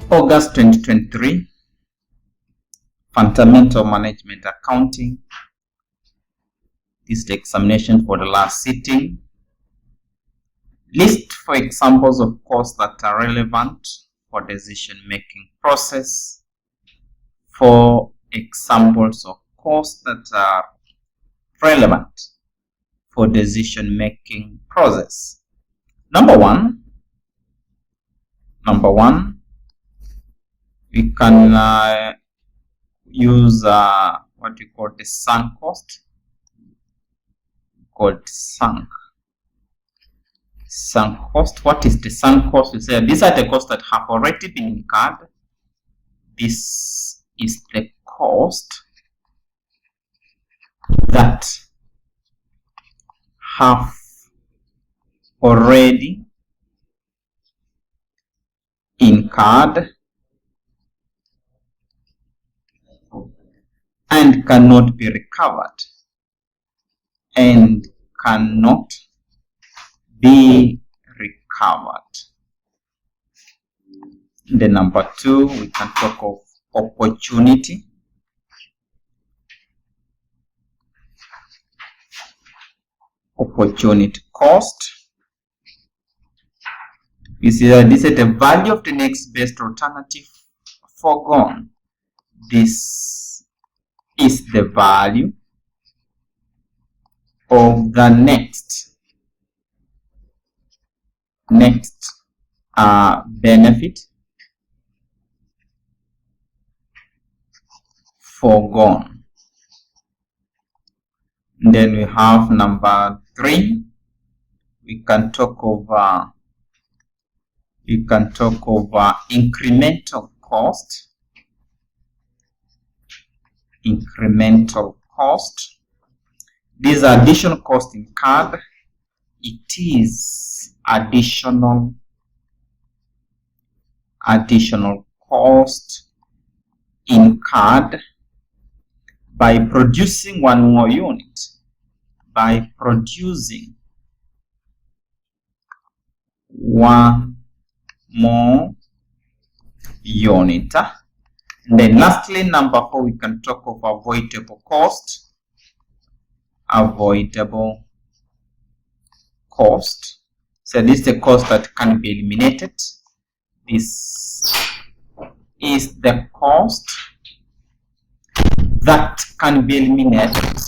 August 2023, Fundamental Management Accounting. This is the examination for the last sitting. List for examples of costs that are relevant for decision-making process. 4 examples of costs that are relevant for decision-making process. Number one, we can use what you call the sunk cost, called sunk cost. What is the sunk cost? We say these are the costs that have already been incurred. This is the cost that have already incurred and cannot be recovered. The number 2, we can talk of opportunity. Opportunity cost. You see that this is the value of the next best alternative foregone. This is the value of the next benefit foregone. Then we have number 3. We can talk over incremental cost. Incremental cost. These are additional cost incurred. It is additional cost incurred by producing one more unit. By producing one more unit. And then lastly, number 4, we can talk of avoidable cost. Avoidable cost. So this is the cost that can be eliminated. This is the cost that can be eliminated.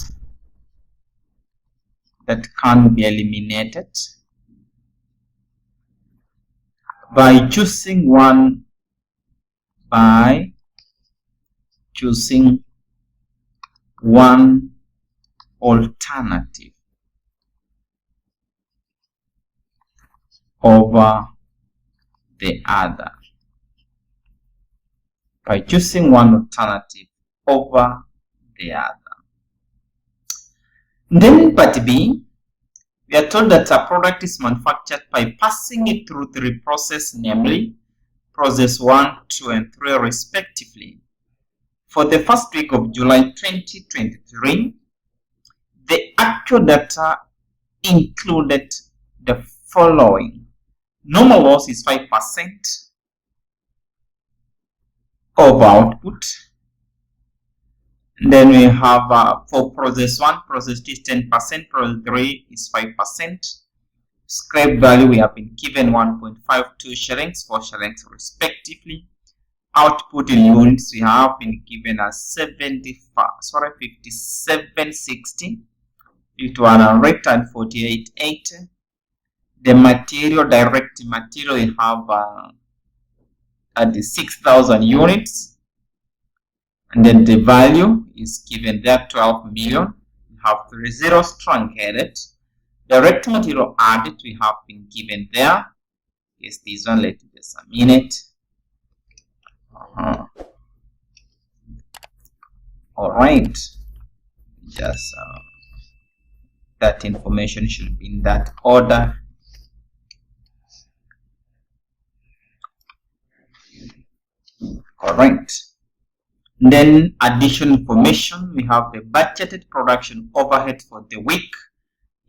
By choosing one alternative over the other. By choosing one alternative over the other. Then part B, we are told that a product is manufactured by passing it through 3 processes, namely process 1, 2, and 3 respectively. For the first week of July 2023, the actual data included the following. Normal loss is 5% of output. Then we have for process 1, process 2 is 10%, process 3 is 5%. Scrap value, we have been given 1.52 shillings, 4 shillings respectively. Output in units, we have been given as 5760, 5148.80. The material, direct material, we have at the 6,000 units. And then the value is given there, 12 million. We have 3 zeros truncated. Direct material added, we have been given there. Yes, this one, let me just a minute. All right. Just that information should be in that order. Correct. Then additional information, we have the budgeted production overhead for the week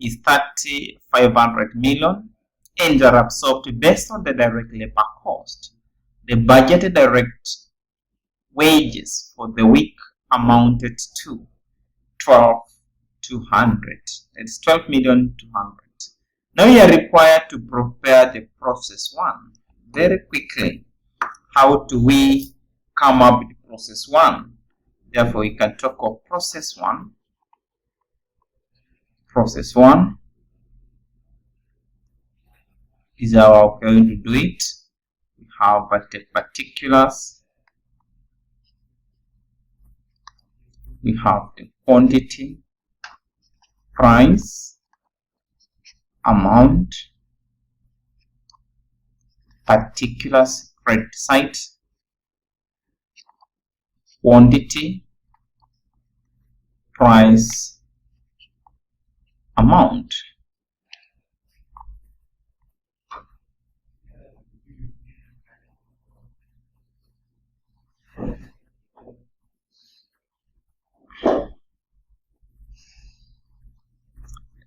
is 3,500 million and are absorbed based on the direct labor cost. The budgeted direct wages for the week amounted to 12,200. That's 12,200,000. Now you are required to prepare the process 1 very quickly. How do we come up with process 1? Therefore, we can talk of process 1. Process 1 is how we're going to do it. We have the particulars. We have the quantity, price, amount, particulars, credit site, quantity, price, amount.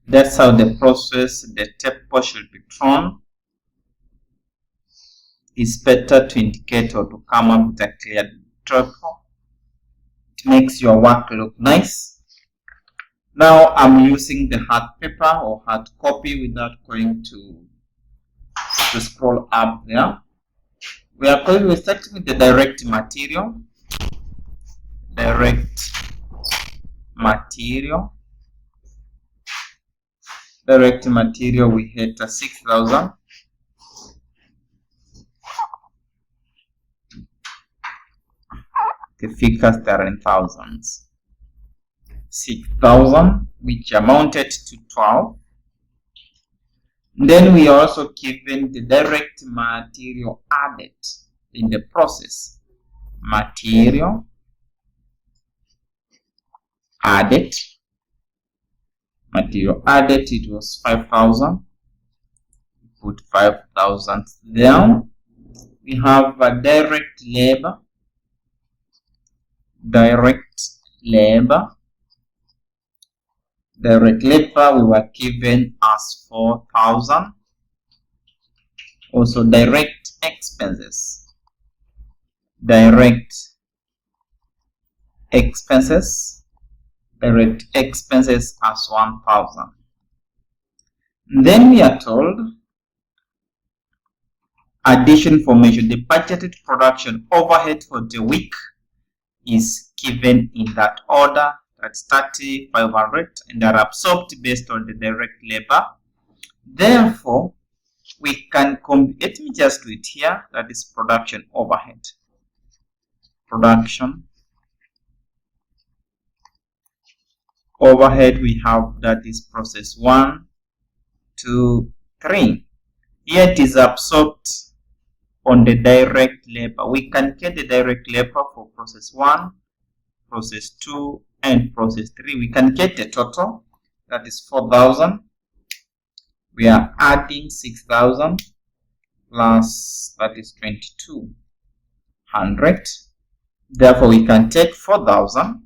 That's how the process, the table should be drawn. It's better to indicate or to come up with a clear table. It makes your work look nice. Now I'm using the hard paper or hard copy without going to scroll up there. We are going to start with the direct material. Direct material. Direct material, we hit 6,000. The figures are in thousands. 6,000, which amounted to 12. Then we are also given the direct material added in the process. Material added. Material added, it was 5,000. Put 5,000 down. We have a direct labor. Direct labor. Direct labor we were given as 4,000. Also direct expenses. Direct expenses. Direct expenses as 1,000. Then we are told addition information. The budgeted production overhead for the week is given in that order. That's 3,500 and are absorbed based on the direct labor. Therefore, we can let me just do it here. That is production overhead. Production overhead we have, that is process 1, 2, 3. Here it is absorbed on the direct labor. We can get the direct labor for process 1, process 2, and process 3. We can get the total, that is 4,000. We are adding 6,000 plus, that is 2,200. Therefore, we can take 4,000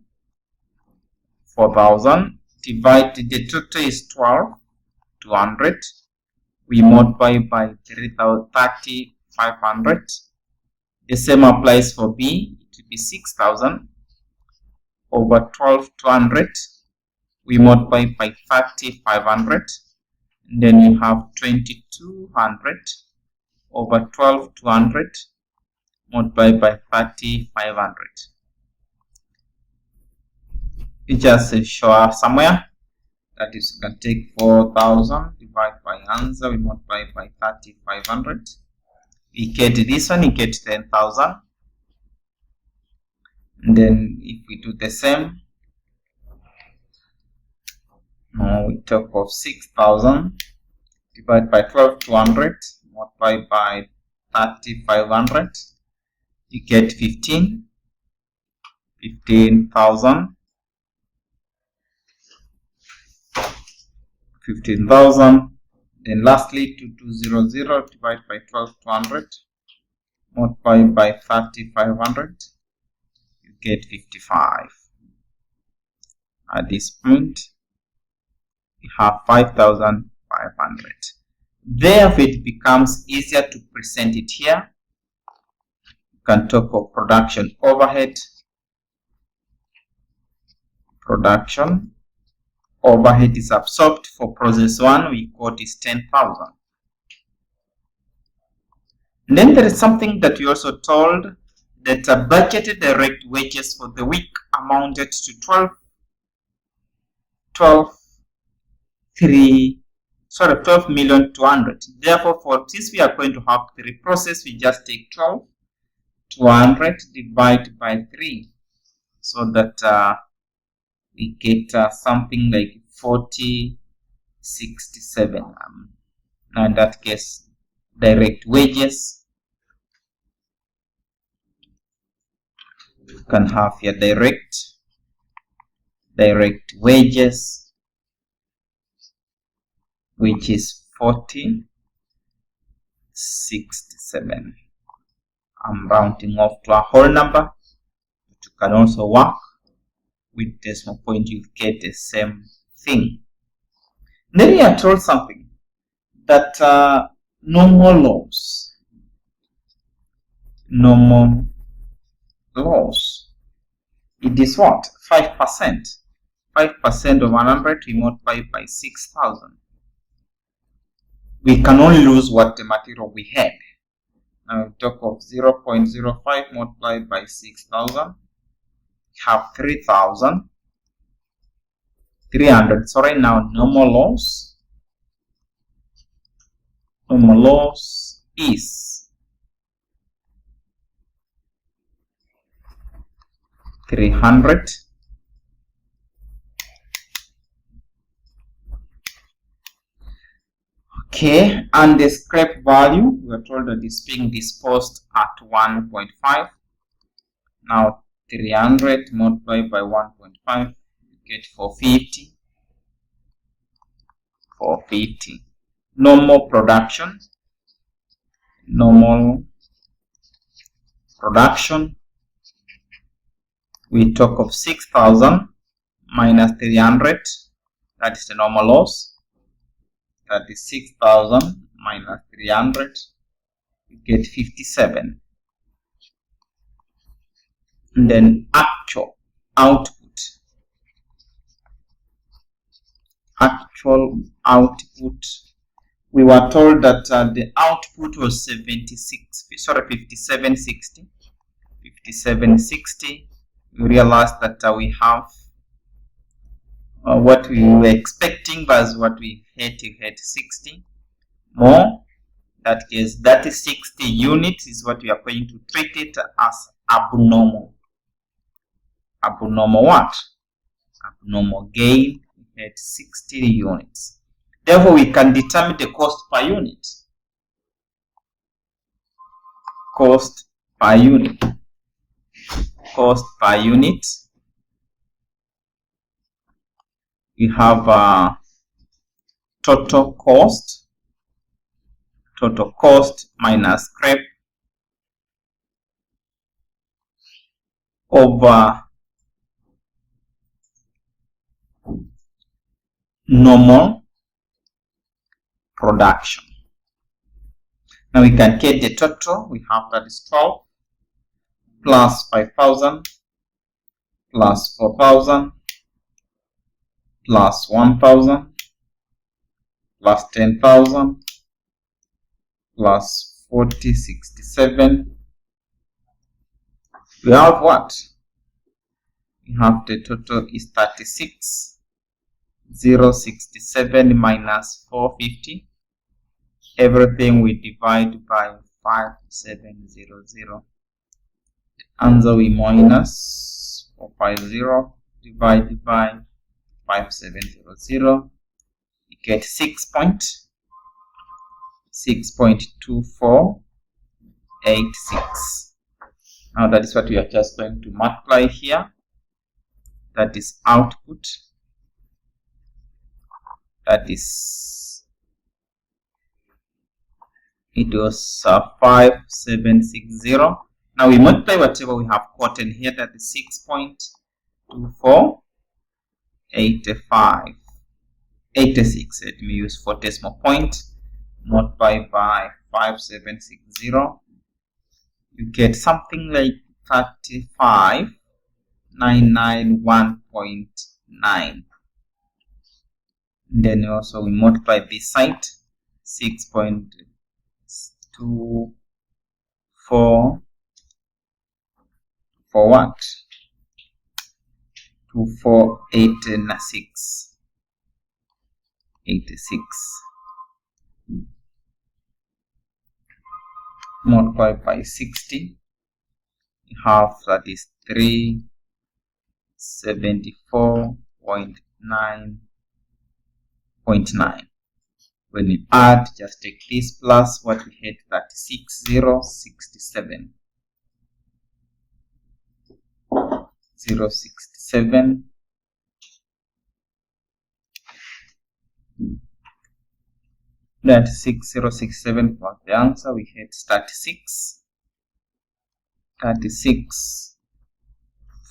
divided, the total is 12,200. We multiply by 3,500. The same applies for B. It will be 6,000 over 12,200. We multiply by 3,500. And then you have 2,200 over 12,200 multiplied by 3,500. It just show up somewhere. That is, you can take 4,000 divided by answer. We multiply by 3,500. We get this one. You get 10,000. And then if we do the same, now we talk of 6,000 divided by 12,200 multiplied by 3,500. You get 15,000. 15,000. Then lastly, 2,200 divided by 12,200 multiplied by 3,500. You get 55. At this point, we have 5,500. Therefore, it becomes easier to present it here. can talk of production overhead. Production overhead is absorbed for process 1, we quote is 10,000. Then there is something that we also told, that budgeted direct wages for the week amounted to 12,200,000. Therefore, for this we are going to have 3 processes. We just take 12,200 divided by 3, so that we get something like 4067. Now in that case, direct wages, you can have your direct wages, which is 4067. I'm rounding off to a whole number, but you can also work with decimal point, you get the same thing. Then we are told something, that normal loss, it is what? 5%. 5% of 100 we multiply by 6,000. We can only lose what the material we had. Now we talk of 0.05 multiplied by 6,000. Have 3,300. Sorry, now normal loss is 300. Okay, and the scrap value, we are told that it's being disposed at 1.5. Now 300 multiplied by 1.5, you get 450. 450. Normal production, we talk of 6,000 minus 300, that is the normal loss. That is 6,000 minus 300, you get 57. And then actual output. We were told that the output was 5760. 5760. We realized that we have what we were expecting versus what we had 60 more. That is 60 units is what we are going to treat it as abnormal. Abnormal what? Abnormal gain. We had 60 units. Therefore, we can determine the cost per unit. Cost per unit. Cost per unit. We have total cost. Total cost minus scrap over normal production. Now we can get the total. We have that is 12 plus 5,000 plus 4,000 plus 1,000 plus 10,000 plus 4067. We have what? We have the total is 36,067 minus 450. Everything we divide by 5700. The answer we minus 450 divided by 5700. You get 6.2486. Now that is what we are just going to multiply here. That is output. That is, it was 5760. Now we multiply whatever we have gotten here. That is 6.248586. Let me use for decimal point. Multiply by 5760. you get something like 35991.9. Then also we multiply this side, 6.24 for what? 2486. Multiply by 60, we have that is 374.9. When we add, just take this plus what we had, 36067. 067. That 6067 was the answer. We had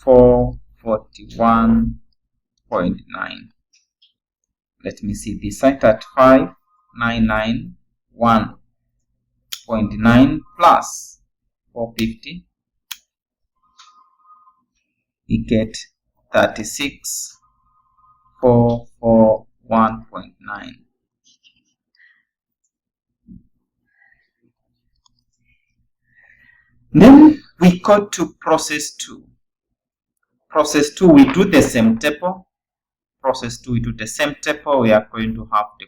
441.9. Let me see this side at 5991.9 plus 450. We get 36441.9. Then we go to process 2. Process 2, we do the same table. Process 2, we do the same table. We are going to have the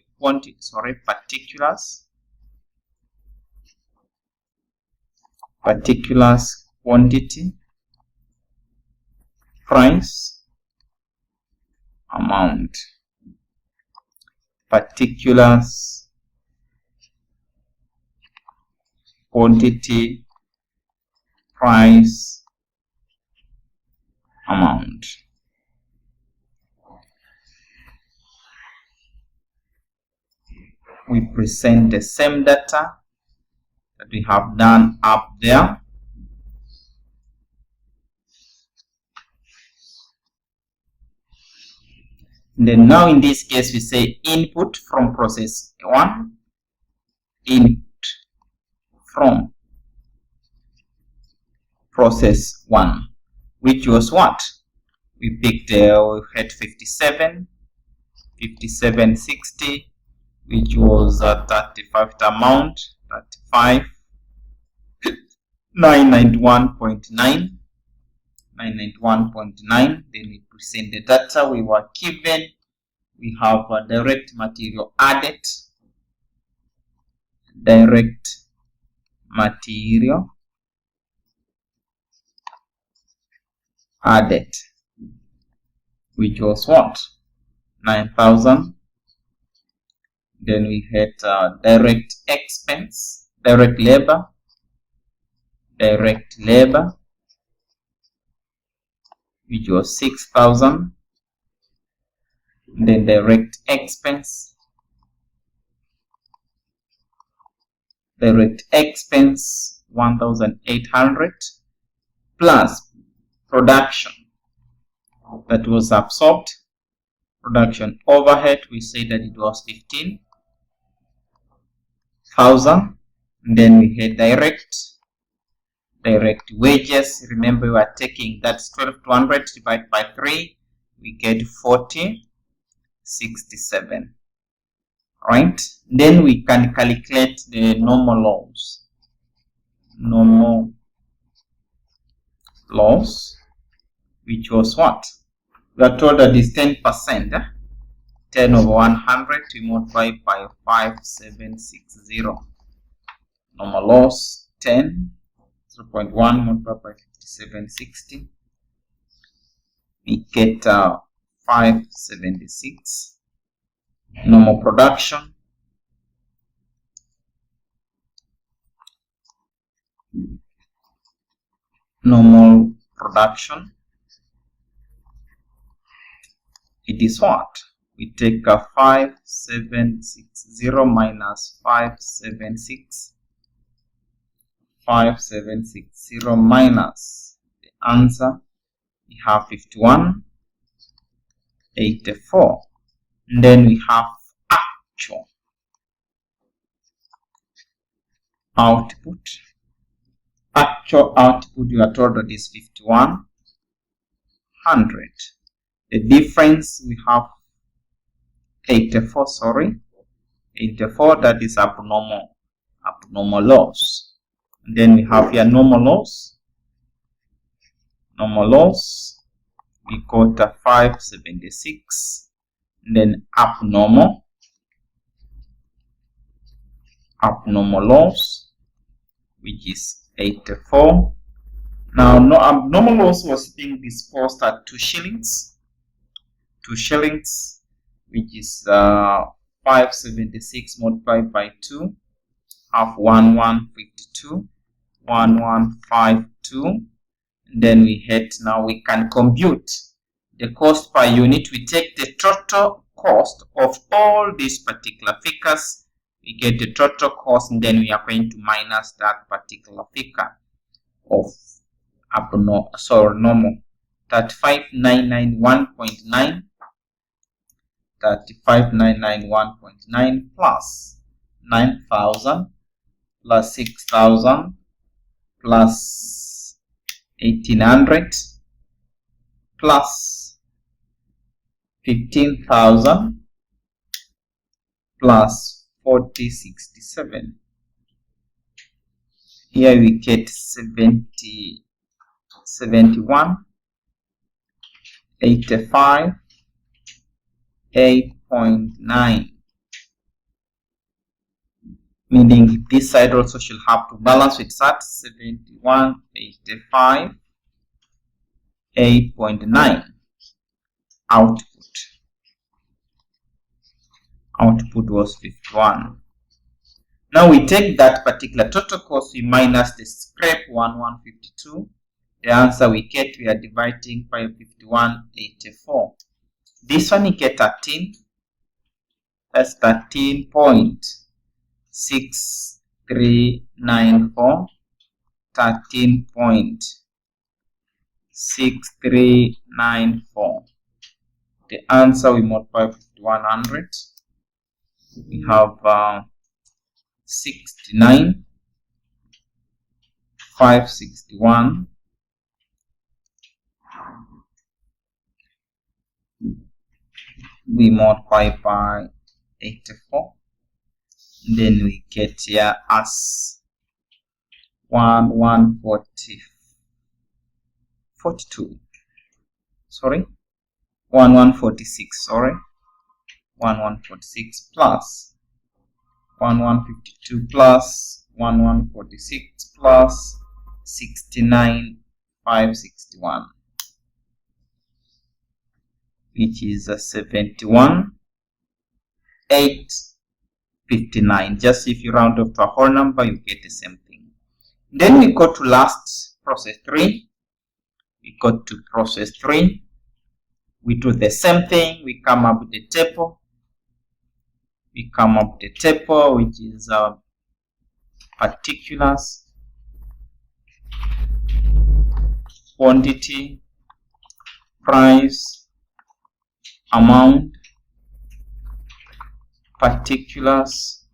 particulars, quantity, price, amount. Particulars, quantity, price, amount. We present the same data that we have done up there. Then now in this case we say input from process 1, input from process 1, which was what? We picked, we had 5760, which was 35 amount, 35, 991.9. 991.9. Then we present the data we were given. We have a direct material added. Direct material added, which was what? 9,000. Then we had direct expense, direct labor, which was 6,000. Then direct expense, 1,800, plus production that was absorbed. Production overhead, we say that it was 15,000. Then we had direct wages. Remember, we are taking that's 12,200 divided by 3, we get 4067. Right? Then we can calculate the normal loss, which was what? We are told that is 10%. 10 over 100, we multiply by 5760. Normal loss 10, 0.1 multiplied by 5760. We get 576. Normal production, it is what? We take a 5760 minus 5760 minus the answer, we have 5184. And then we have actual output, actual output you are told that is 5100. The difference we have 84, that is abnormal loss. And then we have here normal loss. We got a 576. And then abnormal loss, which is 84. Now, no abnormal loss was being disposed at 2 shillings. 2 shillings, which is 576 multiplied by 2, have 1152, 1152. And then we had, now we can compute the cost per unit. We take the total cost of all these particular figures. We get the total cost, and then we are going to minus that particular figure of normal. That 5991.9. 35991.9 plus 9,000 plus 6,000 plus 1,800 plus 15,000 plus 4067. Here we get 71, 85, 8.9, meaning this side also should have to balance with that. 71, 85, 8.9. Output was 51. Now we take that particular total cost, we minus the scrap 1152. The answer we get, we are dividing by 5184. This one you get 13. That's 13.6394. 13.6394. The answer we multiply with 100. We have 69, 561. We multiply by 84. Then we get here as 1146. Sorry, 1146 plus 1152 plus 1146 plus 69,561, which is 71,859. Just if you round up to a whole number, you get the same thing. Then we go to last process 3. We go to process 3. We do the same thing. We come up with the table. Which is particulars, quantity, price, amount, particulars,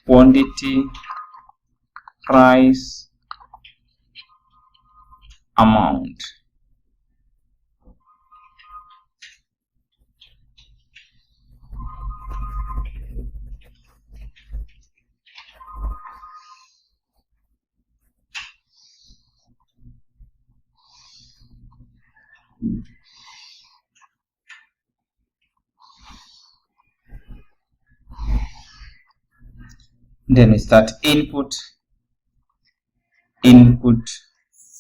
quantity, price, amount. Then we start input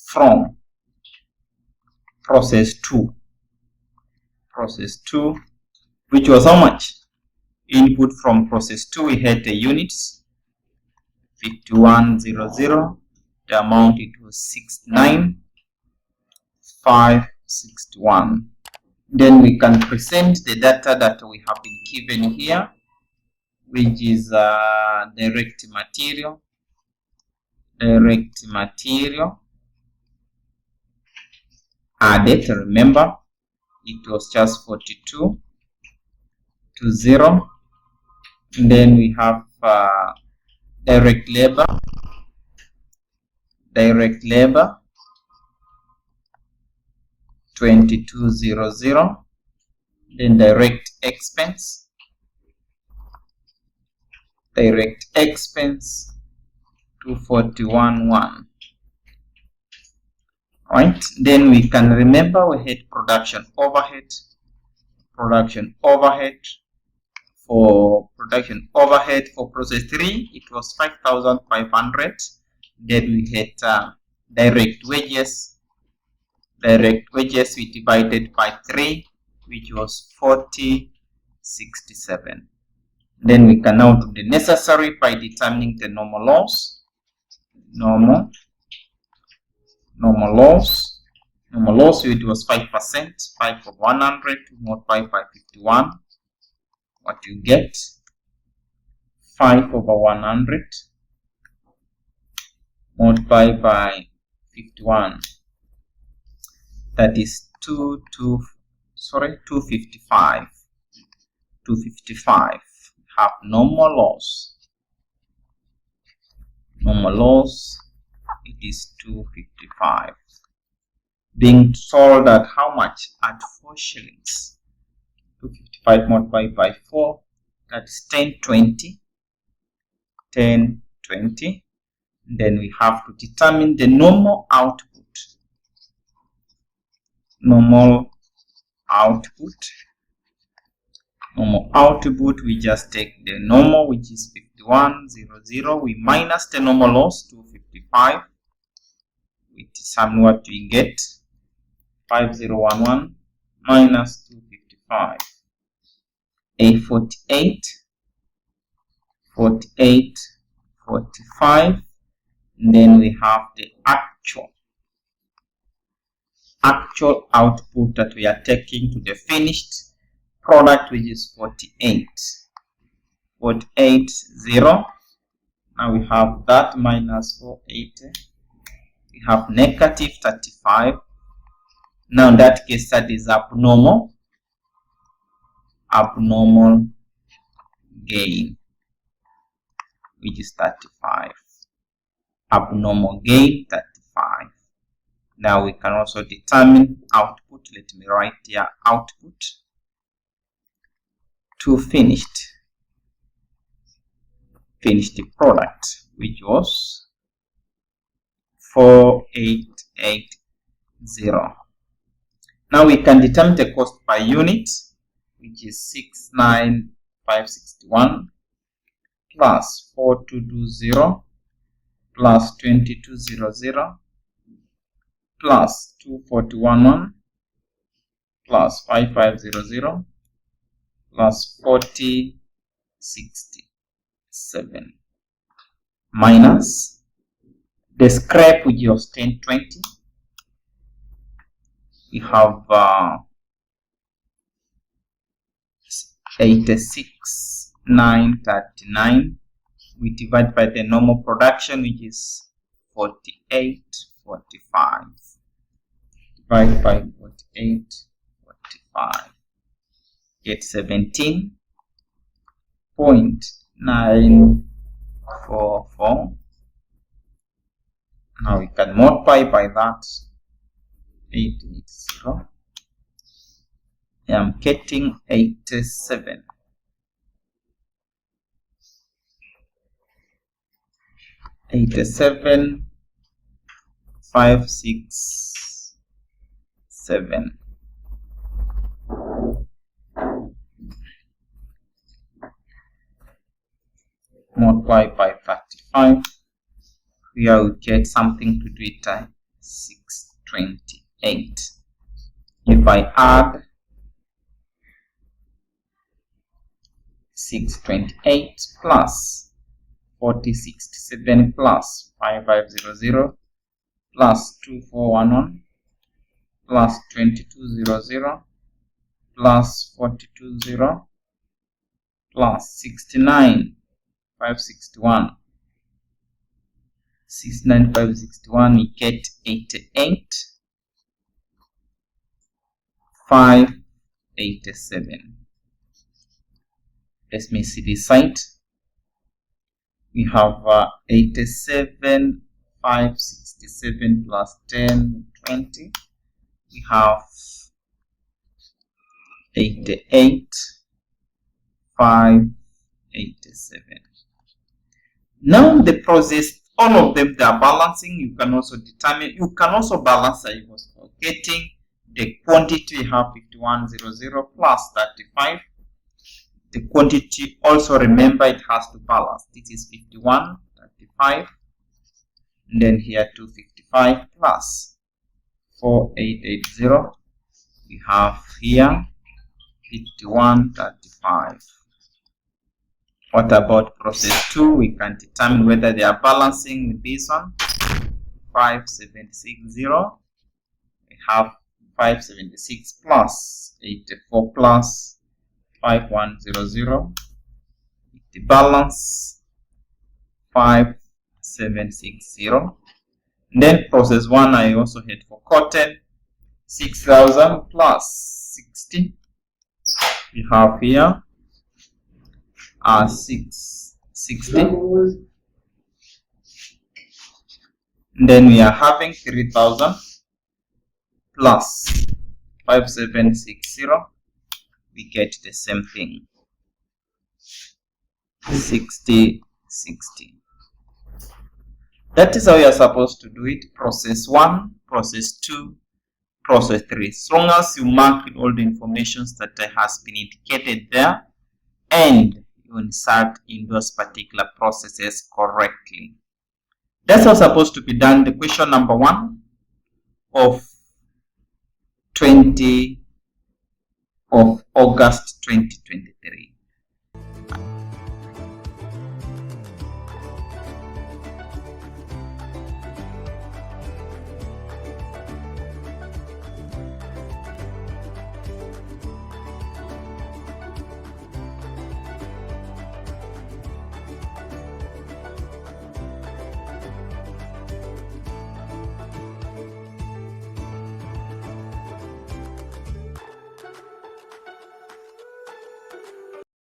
from process 2, which was how much? Input from process 2, we had the units 5100, the amount it was 69,561. Then we can present the data that we have been given here, which is direct material. Added, remember it was just 4220. And then we have direct labor 2200, then direct expense 2411. Right, then we can remember we had production overhead. For process 3 it was 5,500. Then we had direct wages we divided by 3, which was 4067. Then we can now do the necessary by determining the normal loss. Normal loss, it was 5%. 5 of 100 multiplied by 51. What you get? 5 over 100 multiplied by 51. That is 255. 255. Have normal loss. It is 255. Being sold at how much? At 4 shillings. 255 multiplied by 4, that's 1020. 1020. Then we have to determine the normal output. Normal output, we just take the normal, which is 5100. We minus the normal loss, 255. We determine what we get. 5011 minus 255. 848. 45. And then we have the actual output that we are taking to the finished product, which is 480. Now we have that minus 480. We have negative 35. Now in that case, that is abnormal gain, which is 35. Abnormal gain 35. Now we can also determine output. Let me write here output to finished product, which was 4880. Now we can determine the cost per unit, which is 69561 plus 4220 plus 2200 plus 2411 plus 5500 plus 4067 minus the scrap, which was 1020. We have 86,939. We divide by the normal production, which is 4845. Divide by 4845. Get 17.944. Now we can multiply by that 880. I am getting 87. 87,567. Multiply by 35. Here we get something to do it 628. If I add 628 plus 4067 plus 5500 plus 2411 plus 2200 plus 420 plus 69561. 69561, we get 88,587. Let me see this side. we have 87, 567 plus 10, 20. We have 88, 587. Now the process, all of them, they are balancing. You can also determine, you can also balance. I was forgetting the quantity. We have 5100 plus 35. The quantity also, remember, it has to balance. This is 51, 35, and then here 255 plus 4880. We have here 51, 35. What about process 2? We can determine whether they are balancing with this one. 5760. We have 576 plus 84 plus 5100. The balance 5760. And then process 1, I also had forgotten 6000 plus 60. We have here 660. And then we are having 3000 plus 5760. We get the same thing, 60, 60. That is how you are supposed to do it. Process 1, process 2, process 3. As long as you mark all the information that has been indicated there and you insert in those particular processes correctly. That's how supposed to be done. The question number 1 of August 2023.